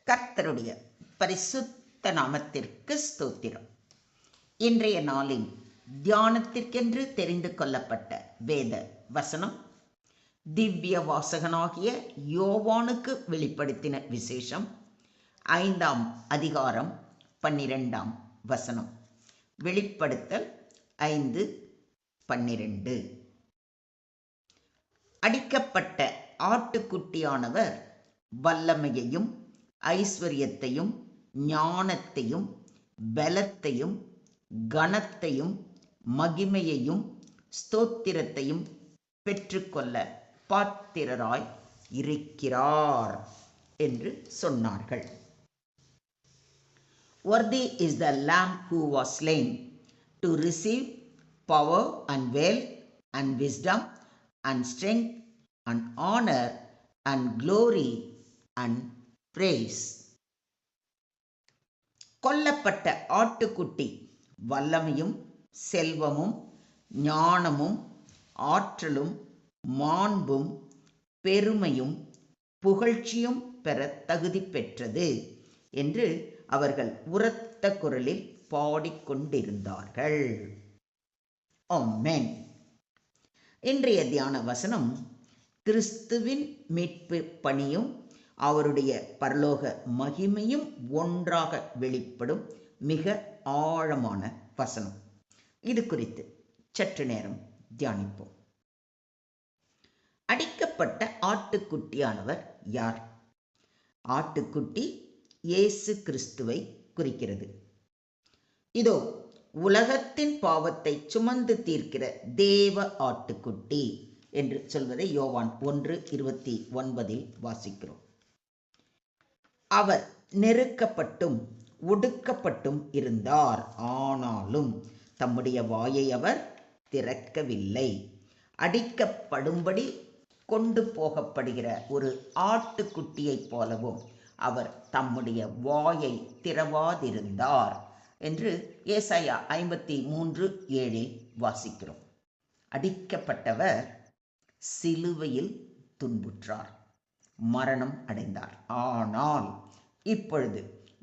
கர்த்தருடைய பரிசுத்த நாமத்திற்கு ஸ்தோத்திரம். இன்றைய நாளின் தியானத்திற்கென்று தெரிந்து கொள்ளப்பட்ட வேத வசனம் திவ்ய வாசகனாகிய யோவானுக்கு வெளிப்படுத்தின விசேஷம் 5ஆம் அதிகாரம் 12ஆம் வசனம். வெளிப்படுத்தல் 5:12. அடிக்கப்பட்ட ஆட்டுக்குட்டியானவர் வல்லமையையும் ஐஸ்வர்யத்தையும் ஞானத்தையும் பலத்தையும் கனத்தையும் மகிமையையும் ஸ்தோத்திரத்தையும் பெற்றுக்கொள்ள பாத்திரராய் இருக்கிறார் என்று சொன்னார்கள். Worthy is the Lamb who was slain to receive power and wealth and wisdom and strength and honor and glory and praise. கொல்லப்பட்ட ஆட்டுக்குட்டி வல்லமையும் செல்வமும் ஞானமும் ஆற்றலும் மாண்பும் பெருமையும் புகழ்ச்சியும் பெற தகுதி பெற்றது என்று அவர்கள் உரத்த குரலில் பாடிக்கொண்டிருந்தார்கள். ஆமென். இன்றைய தியான வசனம் கிறிஸ்துவின் மீட்பு பணியும் அவருடைய பரலோக மகிமையும் ஒன்றாக வெளிப்படும் மிக ஆழமான வசனம். இது குறித்து சற்று நேரம் தியானிப்போம். அடிக்கப்பட்ட ஆட்டுக்குட்டியானவர் யார்? ஆட்டுக்குட்டி இயேசு கிறிஸ்துவை குறிக்கிறது. இதோ உலகத்தின் பாவத்தை சுமந்து தீர்க்கிற தேவ ஆட்டுக்குட்டி என்று சொல்வதை யோவான் 1:29 வாசிக்கிறோம். அவர் நெருக்கப்பட்டும் ஒடுக்கப்பட்டும் இருந்தார், ஆனாலும் தம்முடைய வாயை அவர் திறக்கவில்லை. அடிக்கப்படும்படி கொண்டு போகப்படுகிற ஒரு ஆட்டுக்குட்டியைப் போலவும் அவர் தம்முடைய வாயை திறவாதிருந்தார் என்று ஏசாயா 53:7 வாசிக்கிறோம். அடிக்கப்பட்டவர் சிலுவையில் துன்புற்றார், மரணம் அடைந்தார். ஆனால் இப்பொழுது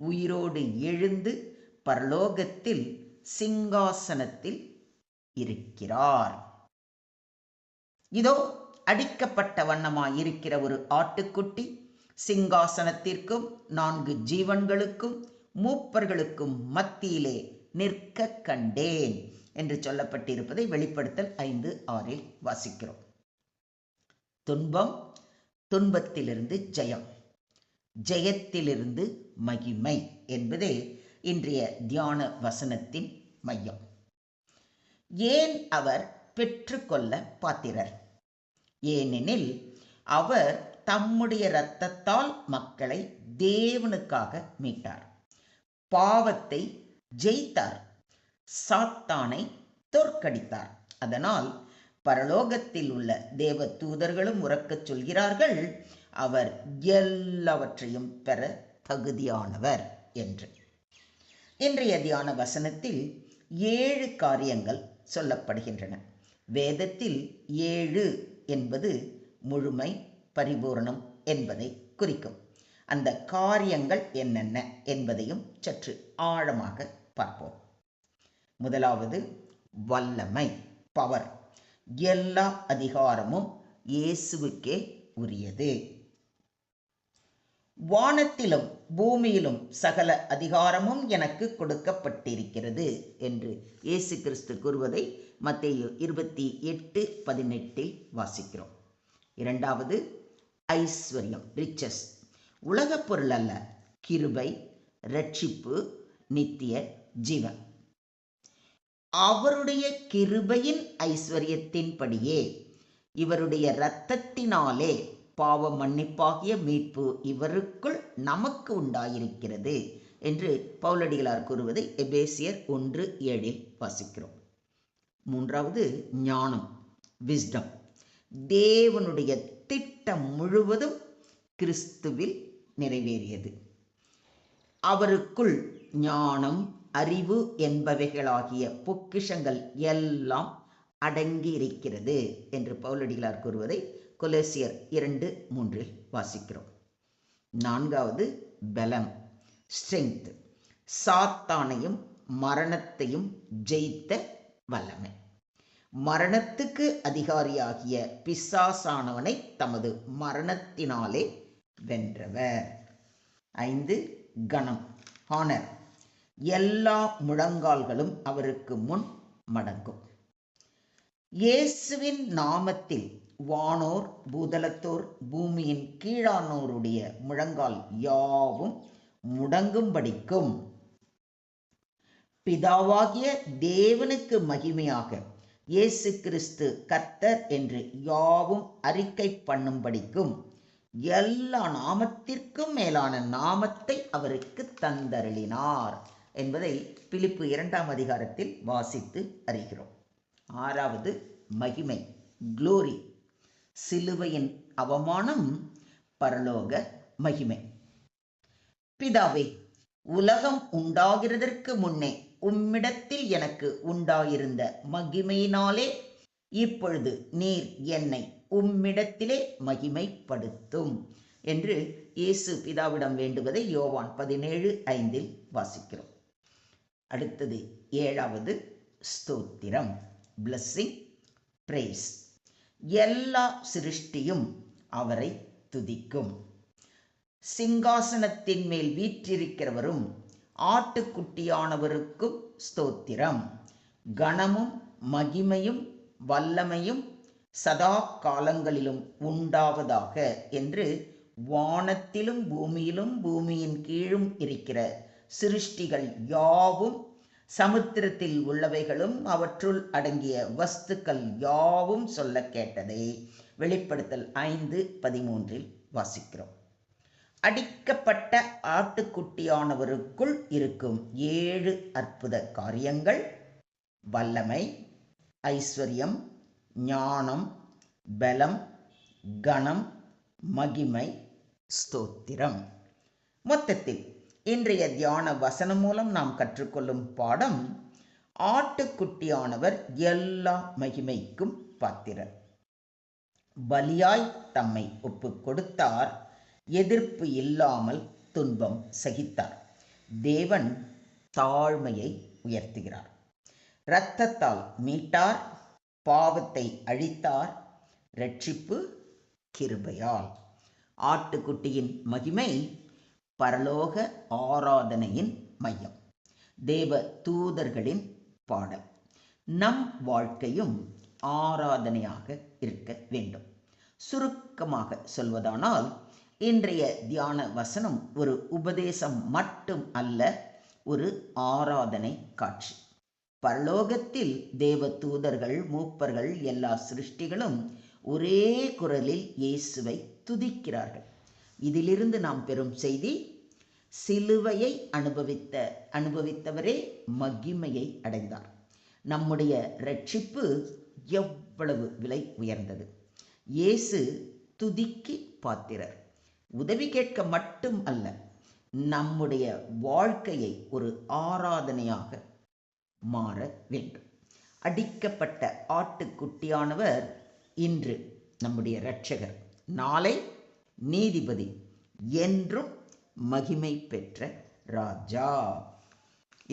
உயிரோடு எழுந்து பரலோகத்தில் சிங்காசனத்தில் இருக்கிறார். இதோ அடிக்கப்பட்ட வண்ணமாயிருக்கிற ஒரு ஆட்டுக்குட்டி சிங்காசனத்திற்கும் 4 ஜீவன்களுக்கும் மூப்பர்களுக்கும் மத்தியிலே நிற்க கண்டேன் என்று சொல்லப்பட்டிருப்பதை வெளிப்படுத்தல் 5:6 வாசிக்கிறோம். துன்பம், துன்பத்திலிருந்து ஜெயம், ஜெயத்திலிருந்து மகிமை என்பதே இன்றைய தியான வசனத்தின் மையம். ஏன் அவர் பெற்றுக்கொள்ள பாத்திரர்? ஏனெனில் அவர் தம்முடைய இரத்தத்தால் மக்களை தேவனுக்காக மீட்டார், பாவத்தை ஜெயித்தார், சாத்தானை தோற்கடித்தார். அதனால் பரலோகத்தில் உள்ள தேவ தூதர்களும் உரக்கச் சொல்கிறார்கள், அவர் எல்லாவற்றையும் பெற தகுதியானவர் என்று. இன்றைய தியான வசனத்தில் 7 காரியங்கள் சொல்லப்படுகின்றன. வேதத்தில் 7 என்பது முழுமை, பரிபூரணம் என்பதை குறிக்கும். அந்த காரியங்கள் என்னென்ன என்பதையும் சற்று ஆழமாக பார்ப்போம். முதலாவது வல்லமை, பவர். எல்லா அதிகாரமும் இயேசுவுக்கே உரியது. வானத்திலும் பூமியிலும் சகல அதிகாரமும் எனக்கு கொடுக்கப்பட்டிருக்கிறது என்று இயேசு கிறிஸ்து கூறுவதை மத்தேயு 28:18 வாசிக்கிறோம். இரண்டாவது ஐஸ்வர்யம், ரிச்சஸ். உலகப் பொருள் அல்ல, கிருபை, இரட்சிப்பு, நித்திய ஜீவன். அவருடைய கிருபையின் ஐஸ்வர்யத்தின்படியே இவருடைய இரத்தத்தினாலே பாவ மன்னிப்பாகிய மீட்பு இவருக்குள் நமக்கு உண்டாயிருக்கிறது என்று பவுலடிகளார் கூறுவதை எபேசியர் 1:7 வாசிக்கிறோம். மூன்றாவது ஞானம், விஸ்டம். தேவனுடைய திட்டம் முழுவதும் கிறிஸ்துவில் நிறைவேறியது. அவருக்குள் ஞானம், அறிவு என்பவைகளாகிய பொக்கிஷங்கள் எல்லாம் அடங்கி இருக்கிறது என்று பவுலடிகளார் கூறுவதை கொலோசியர் 2:3 வாசிக்கிறோம். நான்காவது பலம், ஸ்ட்ரெங்க், சாத்தானையும் மரணத்தையும் ஜெயித்த வல்லமை. மரணத்துக்கு அதிகாரியாகிய பிசாசானவனை தமது மரணத்தினாலே வென்றவர். 5 கணம், ஹானர், எல்லா முழங்கால்களும் அவருக்கு முன் மடங்கும். இயேசுவின் நாமத்தில் வானோர், பூதலத்தோர், பூமியின் கீழானோருடைய முழங்கால் யாவும் முடங்கும்படிக்கும் பிதாவாகிய தேவனுக்கு மகிமையாக இயேசு கிறிஸ்து கர்த்தர் என்று யாவும் அறிக்கை பண்ணும்படிக்கும் எல்லா நாமத்திற்கும் மேலான நாமத்தை அவருக்கு தந்தருளினார் என்பதை பிலிப்பு 2ஆம் அதிகாரத்தில் வாசித்து அறிகிறோம். 6வது மகிமை, குளோரி, சிலுவையின் அவமானம், பரலோக மகிமை. பிதாவே, உலகம் உண்டாகிறதற்கு முன்னே உம்மிடத்தில் எனக்கு உண்டாயிருந்த மகிமையினாலே இப்பொழுது நீர் என்னை உம்மிடத்திலே மகிமைப்படுத்தும் என்று இயேசு பிதாவிடம் வேண்டுவதை யோவான் 17:5 வாசிக்கிறோம். அடுத்தது 7வது ஸ்தோத்திரம், பிளஸ்ஸிங், பிரேஸ். எல்லா சிருஷ்டியும் அவரை துதிக்கும். சிங்காசனத்தின் மேல் வீற்றிருக்கிறவரும் ஆட்டுக்குட்டியானவருக்கும் ஸ்தோத்திரம். கனமும் மகிமையும் வல்லமையும் சதா காலங்களிலும் உண்டாவதாக என்று வானத்திலும் பூமியிலும் பூமியின் கீழும் இருக்கிற சிருஷ்டிகள் யாவும், சமுத்திரத்தில் உள்ளவைகளும் அவற்றுள் அடங்கிய வஸ்துக்கள் யாவும் சொல்ல கேட்டதை வெளிப்படுத்தல் 5:13 வாசிக்கிறோம். அடிக்கப்பட்ட ஆட்டுக்குட்டியானவருக்குள் இருக்கும் 7 அற்புத காரியங்கள்: வல்லமை, ஐஸ்வர்யம், ஞானம், பலம், கணம், மகிமை, ஸ்தோத்திரம். மொத்தத்தில் இன்றைய தியான வசனம் மூலம் நாம் கற்றுக்கொள்ளும் பாடம்: ஆட்டுக்குட்டியானவர் எல்லா மகிமைக்கும் பாத்திரர். பலியாய் தம்மை ஒப்பு கொடுத்தார், எதிர்ப்பு இல்லாமல் துன்பம் சகித்தார். தேவன் தாழ்மையை உயர்த்துகிறார். இரத்தத்தால் மீட்டார், பாவத்தை அழித்தார், இரட்சிப்பு கிருபையால். ஆட்டுக்குட்டியின் மகிமை பரலோக ஆராதனையின் மையம், தேவ தூதர்களின் பாடல். நம் வாழ்க்கையும் ஆராதனையாக இருக்க வேண்டும். சுருக்கமாக சொல்வதானால், இன்றைய தியான வசனம் ஒரு உபதேசம் மட்டும் அல்ல, ஒரு ஆராதனை காட்சி. பரலோகத்தில் தேவ தூதர்கள், மூப்பர்கள், எல்லா சிருஷ்டிகளும் ஒரே குரலில் இயேசுவை துதிக்கிறார்கள். இதிலிருந்து நாம் பெறும் செய்தி: சிலுவையை அனுபவித்தவரே மகிமையை அடைந்தார். நம்முடைய இரட்சிப்பு எவ்வளவு விலை உயர்ந்தது! இயேசு துதிக்கு பாத்திரர். உதவி கேட்க மட்டும் அல்ல, நம்முடைய வாழ்க்கையை ஒரு ஆராதனையாக மாற வேண்டும். அடிக்கப்பட்ட ஆட்டுக்குட்டியானவர் இன்று நம்முடைய இரட்சகர், நாளை நீதிபதி, என்றும் மகிமை பெற்ற ராஜா.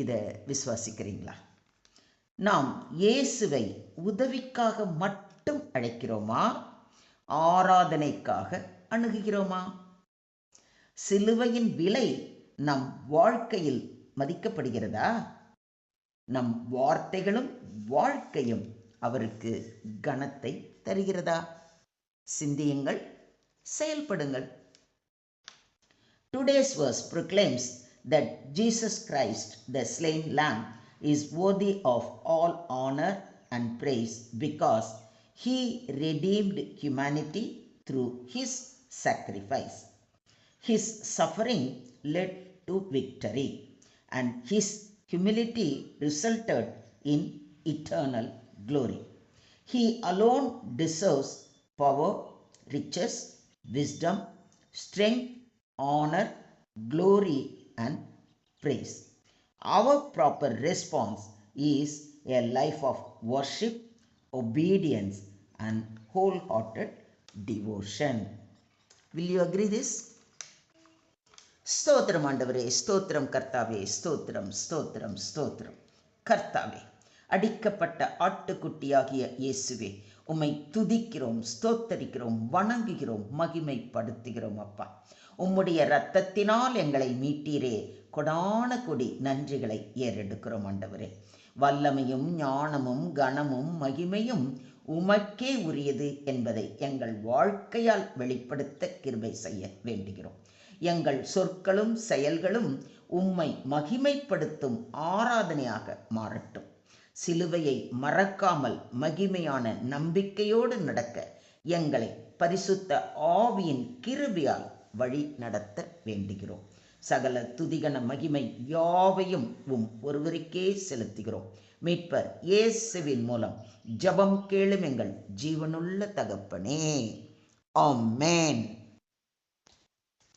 இதை விசுவாசிக்கிறீங்களா? நாம் இயேசுவை உதவிக்காக மட்டும் அழைக்கிறோமா? ஆராதனைக்காக அணுகுகிறோமா? சிலுவையின் விலை நம் வாழ்க்கையில் மதிக்கப்படுகிறதா? நம் வார்த்தைகளும் வாழ்க்கையும் அவருக்கு கனத்தை தருகிறதா? சிந்தியுங்கள், செயல்படுங்கள். Today's verse proclaims that Jesus Christ, the slain lamb, is worthy of all honor and praise because he redeemed humanity through his sacrifice. His suffering led to victory, and his humility resulted in eternal glory. He alone deserves power, riches, wisdom, strength, honor, glory, and praise. Our proper response is a life of worship, obedience, and wholehearted devotion. Will you agree this? ஸ்தோத்திரம் ஆண்டவரே, ஸ்தோத்திரம் கர்த்தாவே, ஸ்தோத்திரம் ஸ்தோத்திரம் ஸ்தோத்திரம் கர்த்தாவே. அடிக்கப்பட்ட ஆட்டுக்குட்டியாகிய இயேசுவே, உம்மை துதிக்கிறோம், ஸ்தோத்தரிக்கிறோம், வணங்குகிறோம், மகிமைப்படுத்துகிறோம் அப்பா. உம்முடைய இரத்தத்தினால் எங்களை மீட்டீரே, கொடான கொடி நன்றிகளை ஏறெடுக்கிறோம் ஆண்டவரே. வல்லமையும் ஞானமும் கனமும் மகிமையும் உமக்கே உரியது என்பதை எங்கள் வாழ்க்கையால் வெளிப்படுத்த கிருபை செய்ய வேண்டுகிறோம். எங்கள் சொற்களும் செயல்களும் உம்மை மகிமைப்படுத்தும் ஆராதனையாக மாறட்டும். சிலுவையை மறக்காமல் மகிமையான நம்பிக்கையோடு நடக்க எங்களை பரிசுத்த ஆவியின் கிருபையால் வழி நடத்த வேண்டுகிறோம். சகல துதிகன மகிமை யாவையும் ஒருவருக்கே செலுத்துகிறோம். மீட்பர் இயேசுவின் மூலம் ஜெபம் கேளும் எங்கள் ஜீவனுள்ள தகப்பனே. ஆமென்.